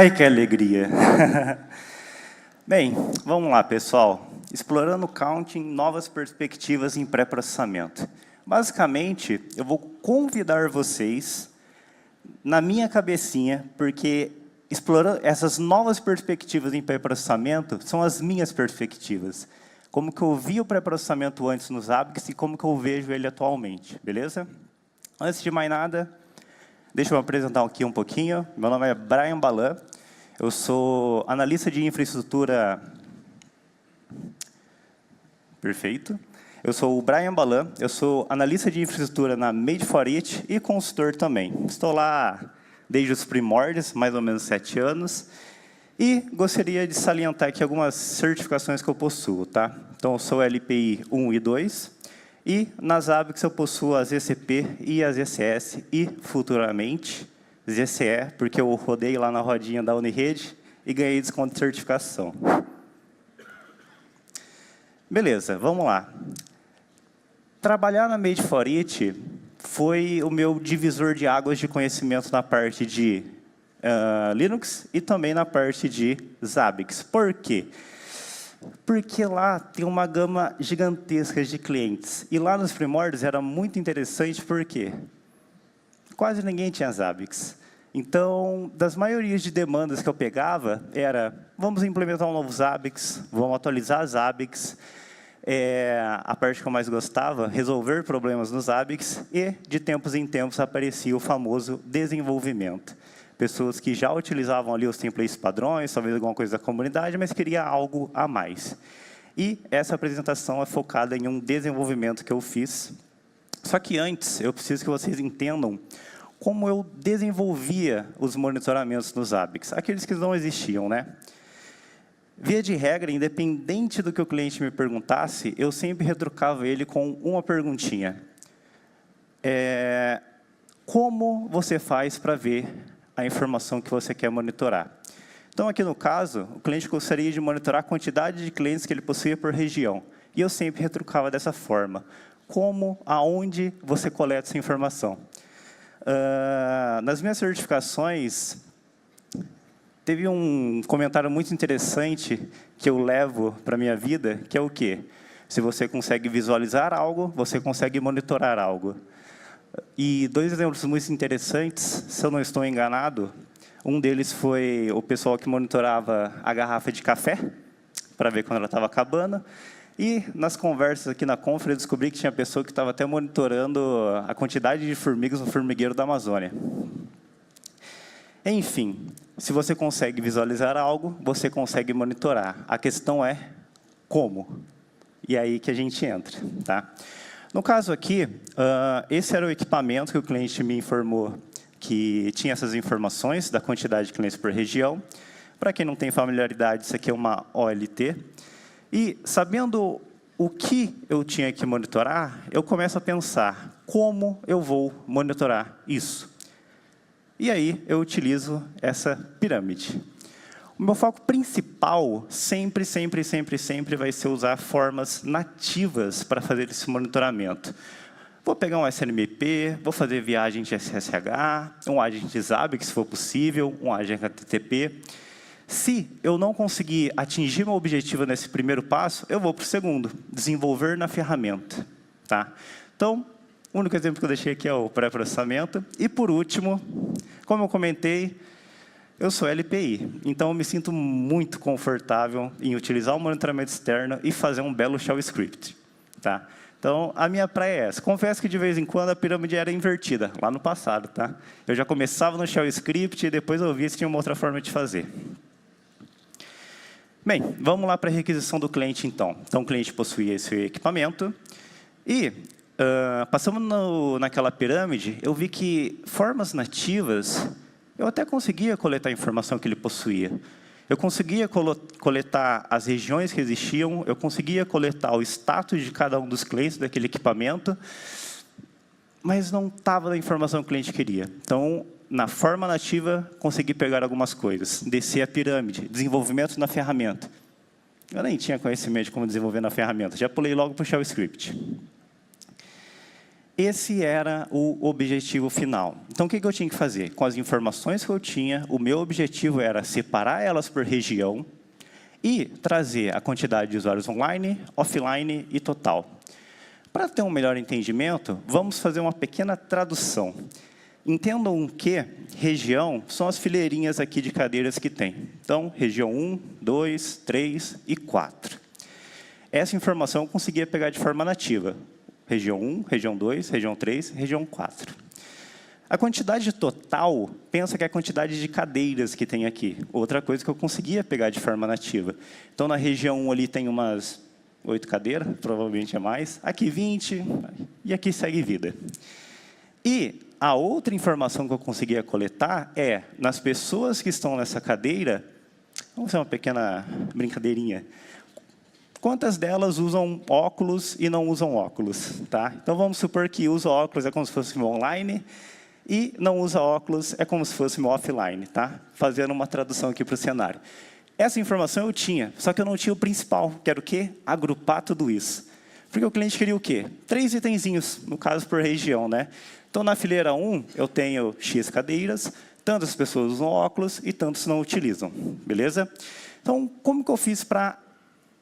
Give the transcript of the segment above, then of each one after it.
Ai, que alegria! Bem, vamos lá, pessoal. Explorando o counting, novas perspectivas em pré-processamento. Basicamente, eu vou convidar vocês na minha cabecinha, porque explorando essas novas perspectivas em pré-processamento são as minhas perspectivas. Como que eu vi o pré-processamento antes nos Zabbix e como que eu vejo ele atualmente, beleza? Antes de mais nada, deixa eu me apresentar aqui um pouquinho. Meu nome é Brian Balan. Eu sou analista de infraestrutura... Perfeito. Eu sou o Brian Balan. Eu sou analista de infraestrutura na Made for It e consultor também. Estou lá desde os primórdios, mais ou menos 7 anos. E gostaria de salientar aqui algumas certificações que eu possuo, tá? Então, eu sou LPI 1 e 2. E nas Zabbix eu possuo as ZCP e as ZCS e, futuramente, ZCE, porque eu rodei lá na rodinha da Unirede e ganhei desconto de certificação. Beleza, vamos lá. Trabalhar na Made for It foi o meu divisor de águas de conhecimento na parte de Linux e também na parte de Zabbix. Por quê? Porque lá tem uma gama gigantesca de clientes. E lá nos primórdios era muito interessante porque quase ninguém tinha Zabbix. Então, das maiorias de demandas que eu pegava, era, vamos implementar um novo Zabbix, vamos atualizar as Zabbix. A parte que eu mais gostava, resolver problemas nos Zabbix. E, de tempos em tempos, aparecia o famoso desenvolvimento. Pessoas que já utilizavam ali os templates padrões, talvez alguma coisa da comunidade, mas queria algo a mais. E essa apresentação é focada em um desenvolvimento que eu fiz. Só que antes, eu preciso que vocês entendam como eu desenvolvia os monitoramentos nos Zabbix, aqueles que não existiam, né? Via de regra, independente do que o cliente me perguntasse, eu sempre retrucava ele com uma perguntinha. Como você faz para ver a informação que você quer monitorar? Então, aqui no caso, o cliente gostaria de monitorar a quantidade de clientes que ele possuía por região. E eu sempre retrucava dessa forma. Como, aonde você coleta essa informação? Nas minhas certificações, teve um comentário muito interessante que eu levo para a minha vida, que é o quê? Se você consegue visualizar algo, você consegue monitorar algo. E 2 exemplos muito interessantes, se eu não estou enganado, um deles foi o pessoal que monitorava a garrafa de café, para ver quando ela estava acabando. E nas conversas aqui na Confer, eu descobri que tinha pessoa que estava até monitorando a quantidade de formigas no formigueiro da Amazônia. Enfim, se você consegue visualizar algo, você consegue monitorar. A questão é como. E é aí que a gente entra, tá? No caso aqui, esse era o equipamento que o cliente me informou que tinha essas informações da quantidade de clientes por região. Para quem não tem familiaridade, isso aqui é uma OLT. E, sabendo o que eu tinha que monitorar, eu começo a pensar como eu vou monitorar isso. E aí, eu utilizo essa pirâmide. O meu foco principal sempre vai ser usar formas nativas para fazer esse monitoramento. Vou pegar um SNMP, vou fazer viagem de SSH, um agente Zabbix, se for possível, um agente HTTP. Se eu não conseguir atingir meu objetivo nesse primeiro passo, eu vou para o segundo, desenvolver na ferramenta. Tá? Então, o único exemplo que eu deixei aqui é o pré-processamento. E, por último, como eu comentei, eu sou LPI, então eu me sinto muito confortável em utilizar o monitoramento externo e fazer um belo shell script. Tá? Então, a minha praia é essa. Confesso que, de vez em quando, a pirâmide era invertida, lá no passado. Tá? Eu já começava no shell script e depois eu via se tinha uma outra forma de fazer. Bem, vamos lá para a requisição do cliente, então. Então, o cliente possuía esse equipamento. E, passando naquela pirâmide, eu vi que formas nativas, eu até conseguia coletar a informação que ele possuía. Eu conseguia coletar as regiões que existiam, eu conseguia coletar o status de cada um dos clientes daquele equipamento, mas não estava na informação que o cliente queria. Então, na forma nativa, consegui pegar algumas coisas. Descer a pirâmide, desenvolvimento na ferramenta. Eu nem tinha conhecimento de como desenvolver na ferramenta, já pulei logo para o shell script. Esse era o objetivo final. Então, o que eu tinha que fazer? Com as informações que eu tinha, o meu objetivo era separar elas por região e trazer a quantidade de usuários online, offline e total. Para ter um melhor entendimento, vamos fazer uma pequena tradução. Entendam que região são as fileirinhas aqui de cadeiras que tem. Então, região 1, 2, 3 e 4. Essa informação eu conseguia pegar de forma nativa. Região 1, região 2, região 3, região 4. A quantidade total, pensa que é a quantidade de cadeiras que tem aqui. Outra coisa que eu conseguia pegar de forma nativa. Então, na região 1 ali tem umas 8 cadeiras, provavelmente é mais. Aqui 20, e aqui segue vida. E a outra informação que eu conseguia coletar é, nas pessoas que estão nessa cadeira, vamos fazer uma pequena brincadeirinha. Quantas delas usam óculos e não usam óculos? Tá? Então, vamos supor que usa óculos é como se fosse online e não usa óculos é como se fosse offline. Tá? Fazendo uma tradução aqui para o cenário. Essa informação eu tinha, só que eu não tinha o principal, que era o quê? Agrupar tudo isso. Porque o cliente queria o quê? 3 itenzinhos, no caso por região. Né? Então, na fileira 1, eu tenho X cadeiras, tantas pessoas usam óculos e tantos não utilizam. Beleza? Então, como que eu fiz para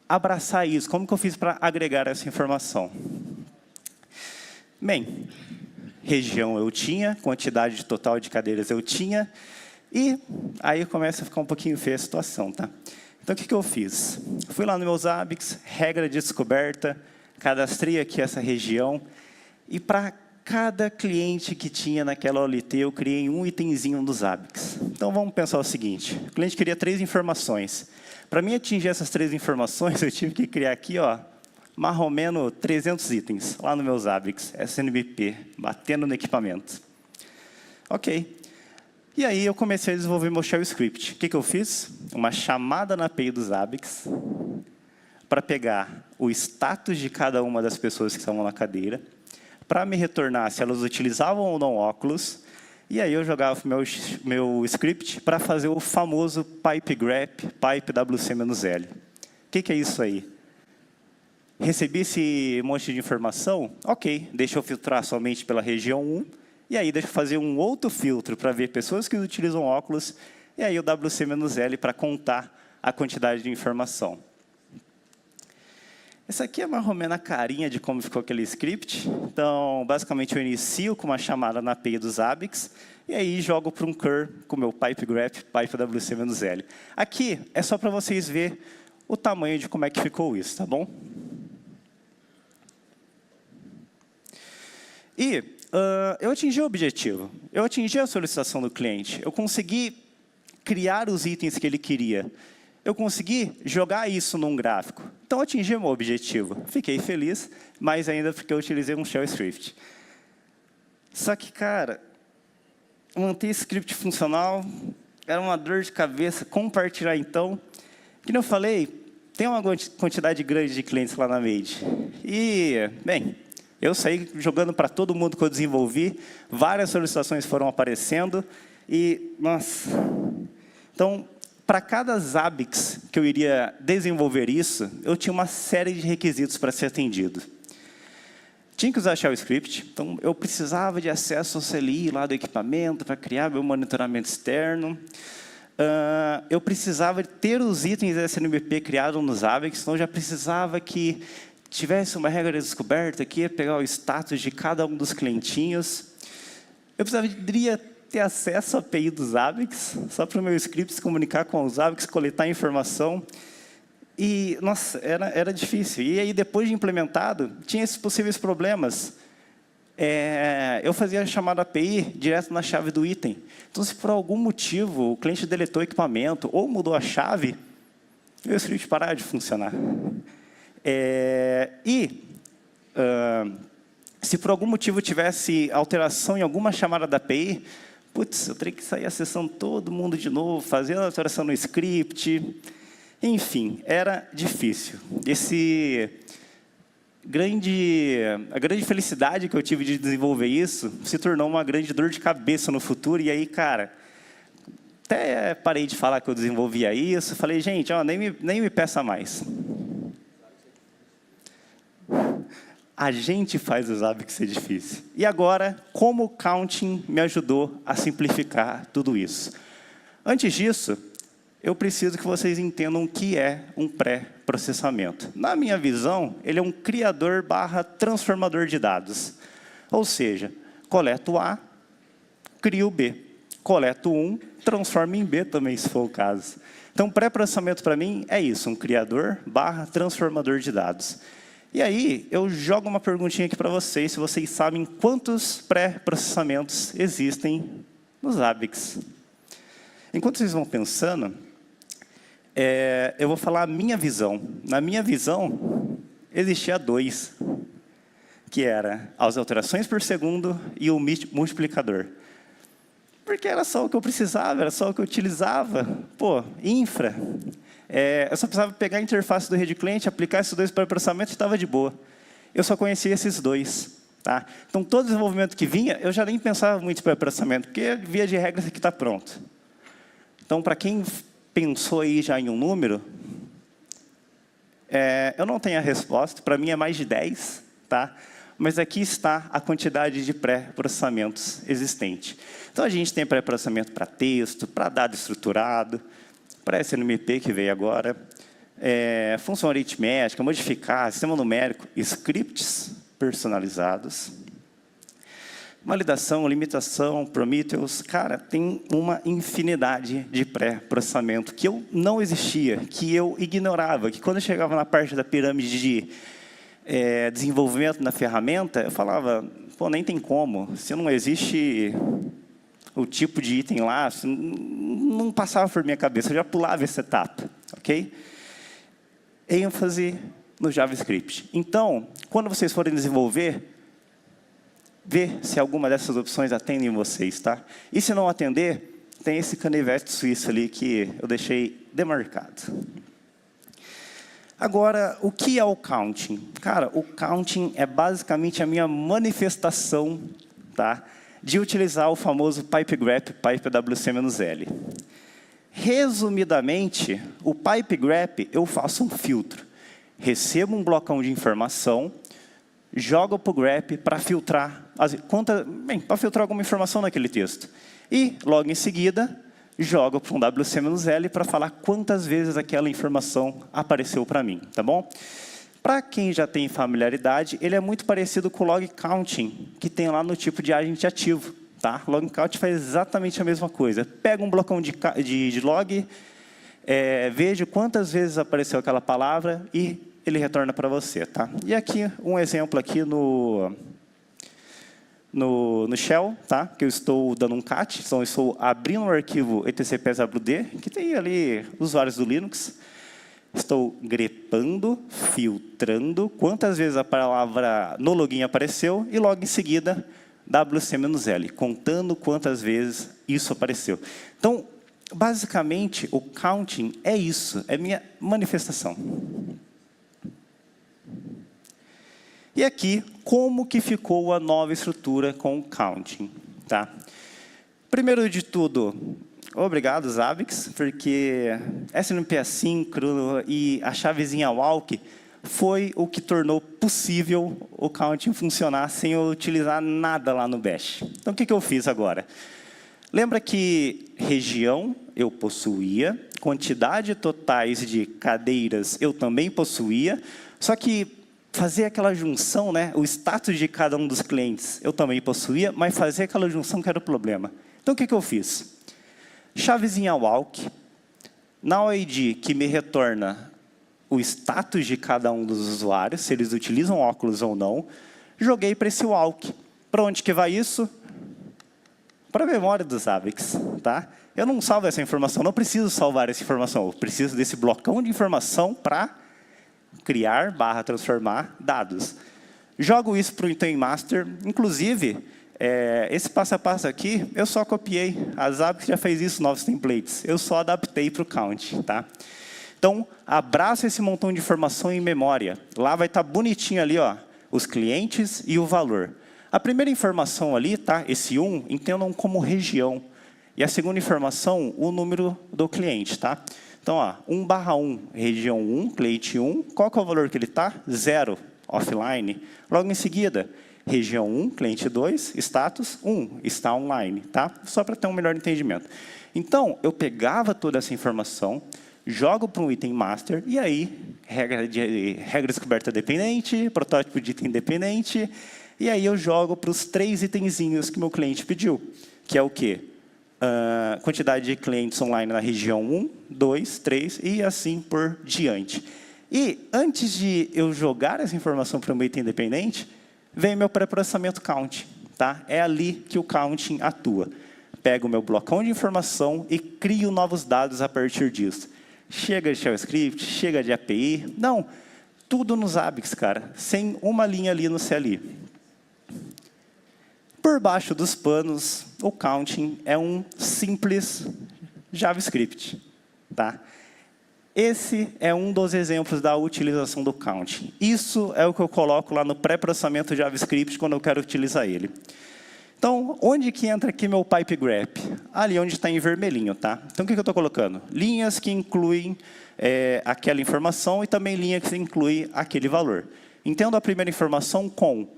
abraçar isso? Como que eu fiz para agregar essa informação? Bem, região eu tinha, quantidade total de cadeiras eu tinha, e aí começa a ficar um pouquinho feia a situação. Tá? Então, o que eu fiz? Fui lá no meu Zabbix, regra de descoberta, cadastrei aqui essa região, e para cada cliente que tinha naquela OLT, eu criei um itemzinho do Zabbix. Então, vamos pensar o seguinte, o cliente queria 3 informações. Para mim atingir essas 3 informações, eu tive que criar aqui, ó, mais ou menos 300 itens, lá no meu Zabbix, SNMP, batendo no equipamento. Ok. E aí eu comecei a desenvolver meu shell script. O que eu fiz? Uma chamada na API do Zabbix, para pegar o status de cada uma das pessoas que estavam na cadeira, para me retornar se elas utilizavam ou não óculos, e aí eu jogava meu script para fazer o famoso pipe grep, pipe wc-l. O que é isso aí? Recebi esse monte de informação? Ok, deixa eu filtrar somente pela região 1, e aí deixa eu fazer um outro filtro para ver pessoas que utilizam óculos, e aí o wc-l para contar a quantidade de informação. Essa aqui é mais ou menos a carinha de como ficou aquele script. Então, basicamente, eu inicio com uma chamada na API do Zabbix, e aí jogo para um cur com o meu pipe grep, pipe wc-l. Aqui é só para vocês verem o tamanho de como é que ficou isso, tá bom? E eu atingi o objetivo. Eu atingi a solicitação do cliente. Eu consegui criar os itens que ele queria. Eu consegui jogar isso num gráfico. Então, eu atingi o meu objetivo. Fiquei feliz, mas ainda porque eu utilizei um shell script. Só que, cara, manter esse script funcional era uma dor de cabeça. Compartilhar, então, que eu falei, tem uma quantidade grande de clientes lá na Made. E, bem, eu saí jogando para todo mundo que eu desenvolvi, várias solicitações foram aparecendo, e, nossa... Então, para cada Zabbix que eu iria desenvolver isso, eu tinha uma série de requisitos para ser atendido. Tinha que usar shell script, então eu precisava de acesso ao CLI lá do equipamento para criar meu monitoramento externo. Eu precisava ter os itens SNMP criados no Zabbix, então eu já precisava que tivesse uma regra de descoberta aqui, pegar o status de cada um dos clientinhos. Eu precisaria ter acesso à API do Zabbix, só para o meu script se comunicar com o Zabbix, coletar informação. E, nossa, era difícil. E aí, depois de implementado, tinha esses possíveis problemas. Eu fazia a chamada API direto na chave do item. Então, se por algum motivo o cliente deletou o equipamento ou mudou a chave, meu script parava de funcionar. Se por algum motivo tivesse alteração em alguma chamada da API, putz, eu teria que sair acessando todo mundo de novo, fazendo a alteração no script. Enfim, era difícil. A grande felicidade que eu tive de desenvolver isso se tornou uma grande dor de cabeça no futuro. E aí, cara, até parei de falar que eu desenvolvia isso. Falei, gente, ó, nem me peça mais. A gente faz os Zabbix ser difícil. E agora, como o counting me ajudou a simplificar tudo isso? Antes disso, eu preciso que vocês entendam o que é um pré-processamento. Na minha visão, ele é um criador / transformador de dados. Ou seja, coleto A, crio B. Coleto 1, transformo em B também, se for o caso. Então, pré-processamento para mim é isso, um criador / transformador de dados. E aí, eu jogo uma perguntinha aqui para vocês, se vocês sabem quantos pré-processamentos existem nos Zabbix. Enquanto vocês vão pensando, eu vou falar a minha visão. Na minha visão, existia 2, que era as alterações por segundo e o multiplicador. Porque era só o que eu precisava, era só o que eu utilizava. Pô, infra. Eu só precisava pegar a interface do rede cliente, aplicar esses 2 para processamento e estava de boa. Eu só conhecia esses 2. Tá? Então, todo desenvolvimento que vinha, eu já nem pensava muito para processamento, porque, via de regra, isso aqui está pronto. Então, para quem pensou aí já em um número, eu não tenho a resposta, para mim é mais de 10, tá? Mas aqui está a quantidade de pré-processamentos existente. Então, a gente tem pré-processamento para texto, para dado estruturado, para SNMP, que veio agora, função aritmética, modificar, sistema numérico, scripts personalizados, validação, limitação, Prometheus. Cara, tem uma infinidade de pré-processamento que eu não existia, que eu ignorava, que quando eu chegava na parte da pirâmide de desenvolvimento na ferramenta, eu falava, pô, nem tem como, se não existe o tipo de item lá, não passava por minha cabeça, eu já pulava essa etapa, ok? ênfase no JavaScript. Então, quando vocês forem desenvolver, vê se alguma dessas opções atendem vocês, tá? E se não atender, tem esse canivete suíço ali que eu deixei demarcado. Agora, o que é o counting? Cara, o counting é basicamente a minha manifestação, tá, de utilizar o famoso pipe grep, pipe wc-l. Resumidamente, o pipe grep, eu faço um filtro. Recebo um blocão de informação, jogo para o grep para filtrar, para filtrar alguma informação naquele texto. E, logo em seguida, jogo para um wc-l para falar quantas vezes aquela informação apareceu para mim, tá bom? Para quem já tem familiaridade, ele é muito parecido com o log counting, que tem lá no tipo de agente ativo. Tá? Log count faz exatamente a mesma coisa. Pega um blocão de log, veja quantas vezes apareceu aquela palavra e ele retorna para você. Tá? E aqui, um exemplo aqui no Shell, tá? Que eu estou dando um cat, então eu estou abrindo um arquivo etcpswd, que tem ali usuários do Linux. Estou grepando, filtrando, quantas vezes a palavra no login apareceu, e logo em seguida, wc-l, contando quantas vezes isso apareceu. Então, basicamente, o counting é isso, é minha manifestação. E aqui, como que ficou a nova estrutura com o counting? Tá? Primeiro de tudo, obrigado, Zabbix, porque SNMP assíncrono e a chavezinha walk foi o que tornou possível o counting funcionar sem eu utilizar nada lá no Bash. Então, o que eu fiz agora? Lembra que região eu possuía, quantidade totais de cadeiras eu também possuía, só que fazer aquela junção, né, o status de cada um dos clientes eu também possuía, mas fazer aquela junção que era o problema. Então, o que eu fiz? Chavezinha walk, na OID que me retorna o status de cada um dos usuários, se eles utilizam óculos ou não, joguei para esse walk. Para onde que vai isso? Para a memória dos Zabbix. Tá? Eu não salvo essa informação, não preciso salvar essa informação, eu preciso desse blocão de informação para criar / transformar dados. Jogo isso para o item master, inclusive, esse passo a passo aqui, eu só copiei. A Zabbix já fez isso, novos templates. Eu só adaptei para o count. Tá? Então, abraça esse montão de informação em memória. Lá vai estar bonitinho ali, ó, os clientes e o valor. A primeira informação ali, tá, esse 1, entendam como região. E a segunda informação, o número do cliente. Tá? Então, ó, 1/1, região 1, cliente 1. Qual que é o valor que ele está? 0. offline. Logo em seguida, região 1, cliente 2, status 1, está online, tá? Só para ter um melhor entendimento. Então, eu pegava toda essa informação, jogo para um item master, e aí, regra descoberta dependente, protótipo de item dependente, e aí eu jogo para os 3 itenzinhos que meu cliente pediu, que é o quê? Quantidade de clientes online na região 1, 2, 3, e assim por diante. E antes de eu jogar essa informação para o meu item dependente, vem meu pré-processamento count, tá? É ali que o counting atua. Pego o meu blocão de informação e crio novos dados a partir disso. Chega de shell script, chega de API, não, tudo nos Zabbix, cara, sem uma linha ali no CLI. Por baixo dos panos, o counting é um simples JavaScript, tá? Esse é um dos exemplos da utilização do counting. Isso é o que eu coloco lá no pré-processamento JavaScript quando eu quero utilizar ele. Então, onde que entra aqui meu pipe graph? Ali onde está em vermelhinho, tá? Então, o que eu estou colocando? Linhas que incluem aquela informação e também linhas que incluem aquele valor. Entendo a primeira informação com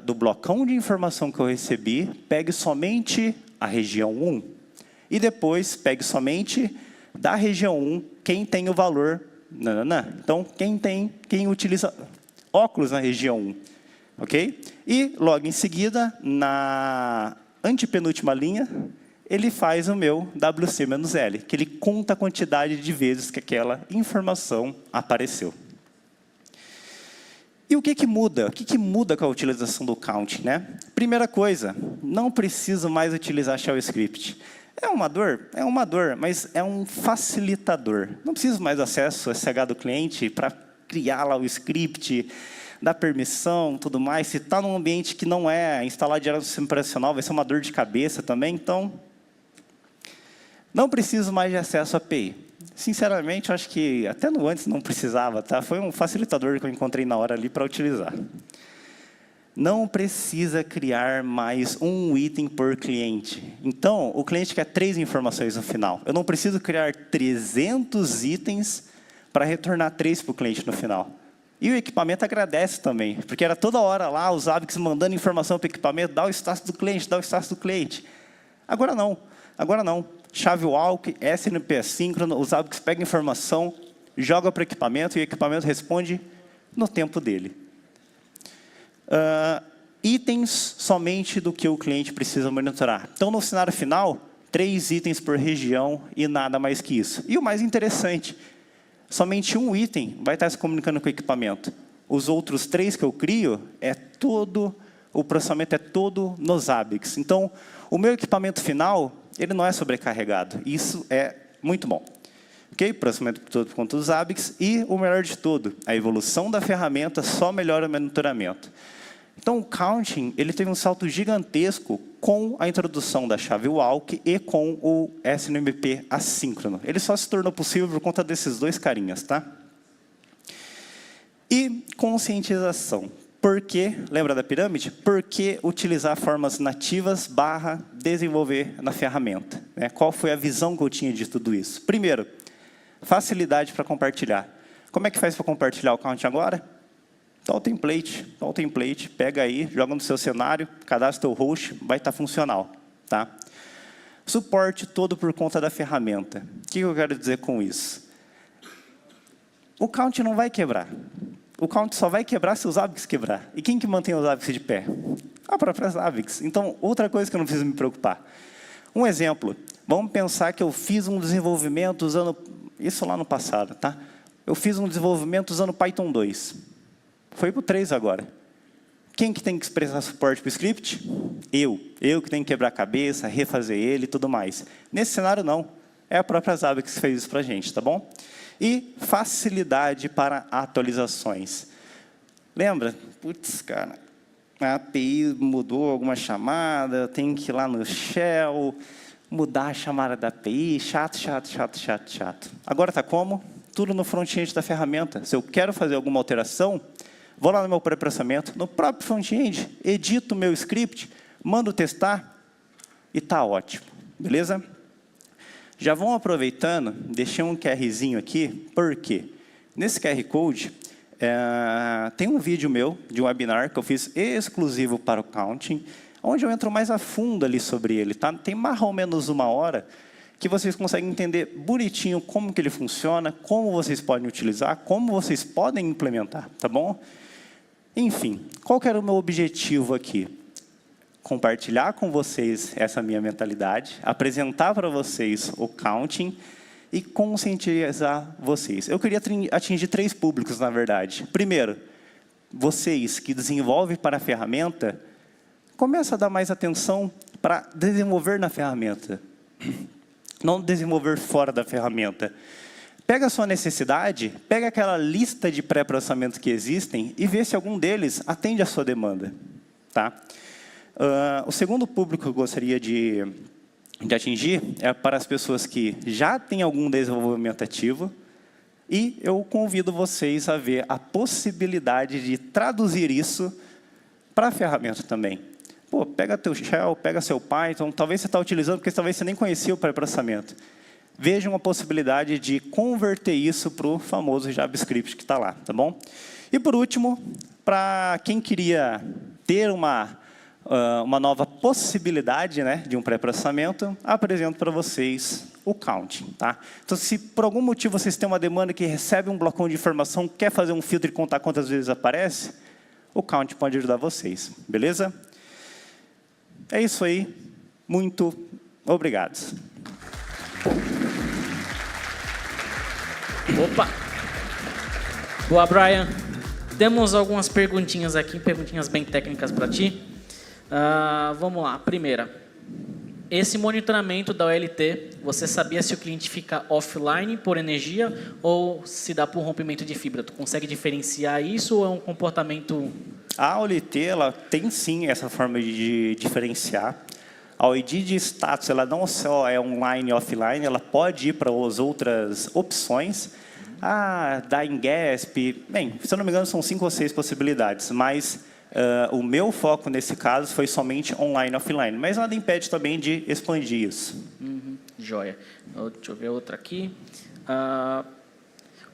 do blocão de informação que eu recebi, pegue somente a região 1. E depois, pegue somente da região 1, quem tem o valor. Então, quem utiliza óculos na região 1. Ok? E, logo em seguida, na antepenúltima linha, ele faz o meu WC-L, que ele conta a quantidade de vezes que aquela informação apareceu. E o que muda? O que muda com a utilização do count, né? Primeira coisa, não preciso mais utilizar shell script. É uma dor, mas é um facilitador. Não preciso mais acesso ao SH do cliente para criar lá o script, dar permissão, tudo mais. Se está num ambiente que não é instalado direto no sistema operacional, vai ser uma dor de cabeça também. Então, não preciso mais de acesso à API. Sinceramente, eu acho que até no antes não precisava, tá? Foi um facilitador que eu encontrei na hora ali para utilizar. Não precisa criar mais um item por cliente. Então, o cliente quer 3 informações no final. Eu não preciso criar 300 itens para retornar 3 para o cliente no final. E o equipamento agradece também, porque era toda hora lá os Zabbix mandando informação para o equipamento, dá o status do cliente, dá o status do cliente. Agora não. Chave walk, SNMP assíncrono, os Zabbix pegam informação, joga para o equipamento e o equipamento responde no tempo dele. Itens somente do que o cliente precisa monitorar. Então, no cenário final, 3 itens por região e nada mais que isso. E o mais interessante, somente um item vai estar se comunicando com o equipamento. Os outros 3 que eu crio, o processamento é todo nos Zabbix. Então, o meu equipamento final, ele não é sobrecarregado. Isso é muito bom. Ok? Processamento todo por conta dos Zabbix. E o melhor de tudo, a evolução da ferramenta só melhora o monitoramento. Então, o counting ele teve um salto gigantesco com a introdução da chave walk e com o SNMP assíncrono. Ele só se tornou possível por conta desses 2 carinhas, tá? E conscientização. Por que, lembra da pirâmide? Por que utilizar formas nativas / desenvolver na ferramenta? Né? Qual foi a visão que eu tinha de tudo isso? Primeiro, facilidade para compartilhar. Como é que faz para compartilhar o count agora? Dá o template, pega aí, joga no seu cenário, cadastra o host, vai estar funcional. Tá? Suporte todo por conta da ferramenta. O que eu quero dizer com isso? O count não vai quebrar. O count só vai quebrar se os Zabbix quebrar. E quem que mantém os Zabbix de pé? A própria Zabbix. Então, outra coisa que eu não preciso me preocupar. Um exemplo. Vamos pensar que eu fiz um desenvolvimento usando... Isso lá no passado, tá? Eu fiz um desenvolvimento usando Python 2. Foi para o 3 agora. Quem que tem que expressar suporte para o script? Eu. Eu que tenho que quebrar a cabeça, refazer ele e tudo mais. Nesse cenário, não. É a própria Zabbix que fez isso para a gente, tá bom? E facilidade para atualizações. Lembra? Putz, cara, a API mudou alguma chamada, tem que ir lá no shell, mudar a chamada da API, chato. Agora está como? Tudo no front-end da ferramenta. Se eu quero fazer alguma alteração, vou lá no meu pré-processamento, no próprio front-end, edito o meu script, mando testar e está ótimo. Beleza? Já vão aproveitando, deixei um QRzinho aqui, por quê? Nesse QR Code, Tem um vídeo meu, de um webinar, que eu fiz exclusivo para o Counting, onde eu entro mais a fundo ali sobre ele. Tá? Tem mais ou menos 1 hora, que vocês conseguem entender bonitinho como que ele funciona, como vocês podem utilizar, como vocês podem implementar, tá bom? Enfim, qual que era o meu objetivo aqui? Compartilhar com vocês essa minha mentalidade, apresentar para vocês o Counting e conscientizar vocês. Eu queria atingir 3 públicos, na verdade. Primeiro, vocês que desenvolvem para a ferramenta, começa a dar mais atenção para desenvolver na ferramenta. Não desenvolver fora da ferramenta. Pega a sua necessidade, pega aquela lista de pré-processamentos que existem e vê se algum deles atende à sua demanda. Tá? O segundo público que eu gostaria de atingir é para as pessoas que já têm algum desenvolvimento ativo e eu convido vocês a ver a possibilidade de traduzir isso para a ferramenta também. Pô, pega teu Shell, pega seu Python, talvez você está utilizando porque talvez você nem conhecia o pré-processamento. Veja uma possibilidade de converter isso para o famoso JavaScript que está lá, tá bom? E por último, para quem queria ter uma nova possibilidade, né, de um pré-processamento, apresento para vocês o Counting. Tá? Então, se por algum motivo vocês têm uma demanda que recebe um blocão de informação, quer fazer um filtro e contar quantas vezes aparece, o Counting pode ajudar vocês. Beleza? É isso aí. Muito obrigado. Opa! Boa, Brian. Temos algumas perguntinhas aqui, perguntinhas bem técnicas para ti. Vamos lá. Primeira, esse monitoramento da OLT, você sabia se o cliente fica offline por energia ou se dá por rompimento de fibra? Tu consegue diferenciar isso ou é um comportamento... A OLT, ela tem sim essa forma de diferenciar. A OID de status, ela não só é online e offline, ela pode ir para as outras opções. Da Ingesp, bem, se eu não me engano, são 5 ou 6 possibilidades, mas o meu foco nesse caso foi somente online e offline, mas nada impede também de expandir isso. Joia. Deixa eu ver outra aqui.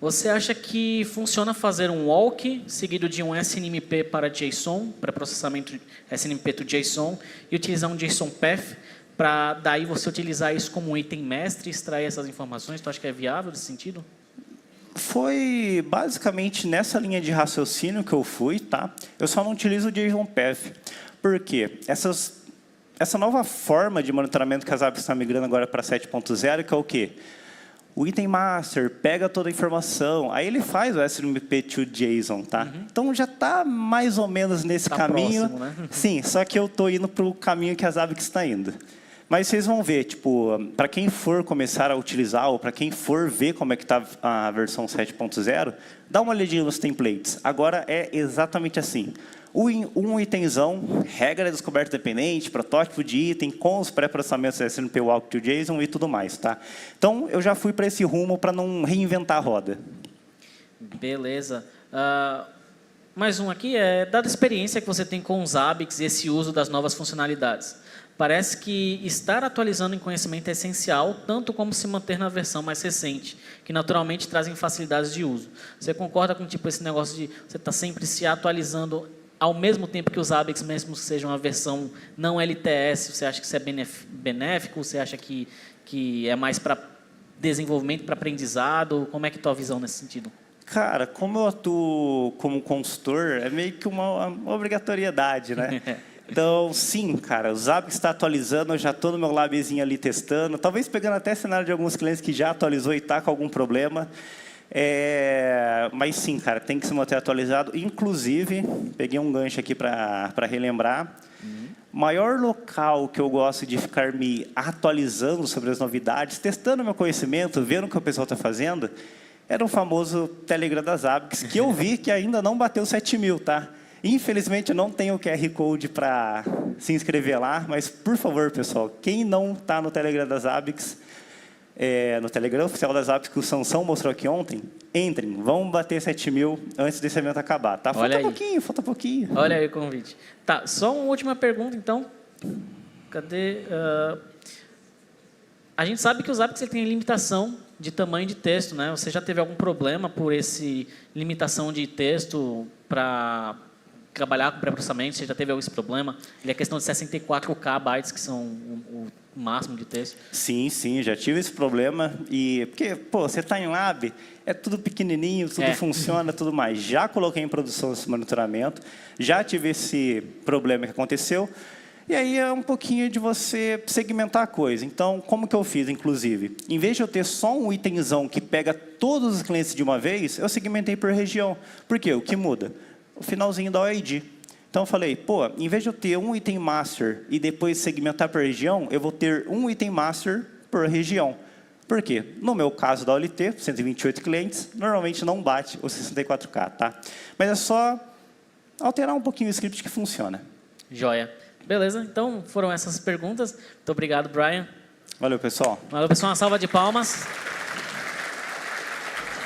Você acha que funciona fazer um walk seguido de um SNMP para JSON, para processamento SNMP to JSON, e utilizar um JSON Path para daí você utilizar isso como um item mestre e extrair essas informações? Tu acha que é viável nesse sentido? Foi basicamente nessa linha de raciocínio que eu fui, tá? Eu só não utilizo o JSON Path. Por quê? Essa nova forma de monitoramento que a Zabbix está migrando agora para 7.0, que é o quê? O item master pega toda a informação, aí ele faz o SNMP to JSON, tá? Então já está mais ou menos nesse caminho. Próximo, né? Sim, só que eu estou indo para o caminho que a Zabbix está indo. Mas vocês vão ver, tipo, para quem for começar a utilizar ou para quem for ver como é que está a versão 7.0, dá uma olhadinha nos templates. Agora é exatamente assim. Um itemzão, regra de descoberta dependente, protótipo de item, com os pré-processamentos SNMP Walk to JSON e tudo mais, tá? Então, eu já fui para esse rumo para não reinventar a roda. Beleza. Mais um aqui, dada a experiência que você tem com os Zabbix e esse uso das novas funcionalidades, parece que estar atualizando em conhecimento é essencial, tanto como se manter na versão mais recente, que naturalmente trazem facilidades de uso. Você concorda com tipo, esse negócio de você estar sempre se atualizando ao mesmo tempo que os Zabbix, mesmo que seja uma versão não LTS, você acha que isso é benéfico? Você acha que é mais para desenvolvimento, para aprendizado? Como é que é a tua visão nesse sentido? Cara, como eu atuo como consultor, é meio que uma obrigatoriedade, né? Então, sim, cara, o Zabbix está atualizando, eu já estou no meu labzinho ali testando, talvez pegando até cenário de alguns clientes que já atualizou e está com algum problema. Mas sim, cara, tem que se manter atualizado. Inclusive, peguei um gancho aqui para relembrar. Maior local que eu gosto de ficar me atualizando sobre as novidades, testando meu conhecimento, vendo o que o pessoal está fazendo, era o famoso Telegram das Zabbix, que eu vi que ainda não bateu 7.000, tá? Infelizmente, eu não tenho o QR Code para se inscrever lá, mas, por favor, pessoal, quem não está no Telegram das Zabbix, no Telegram oficial das Zabbix, que o Sansão mostrou aqui ontem, entrem, vamos bater 7.000 antes desse evento acabar, tá? Falta pouquinho. Olha aí o convite. Tá, só uma última pergunta, então. Cadê? A gente sabe que o Zabbix ele tem limitação de tamanho de texto, né? Você já teve algum problema por esse limitação de texto para trabalhar com pré-processamento? Você já teve esse problema? Ele é questão de 64K bytes, que são o máximo de texto. Sim, sim, já tive esse problema. Porque, pô, você está em lab, é tudo pequenininho, tudo funciona, tudo mais. Já coloquei em produção esse monitoramento, já tive esse problema que aconteceu. E aí é um pouquinho de você segmentar a coisa. Então, como que eu fiz, inclusive? Em vez de eu ter só um itemzão que pega todos os clientes de uma vez, eu segmentei por região. Por quê? O que muda? O finalzinho da OID. Então, eu falei, pô, em vez de eu ter um item master e depois segmentar por região, eu vou ter um item master por região. Por quê? No meu caso da OLT, 128 clientes, normalmente não bate os 64K, tá? Mas é só alterar um pouquinho o script que funciona. Joia. Beleza, então foram essas perguntas. Muito obrigado, Brian. Valeu, pessoal. Valeu, pessoal. Uma salva de palmas.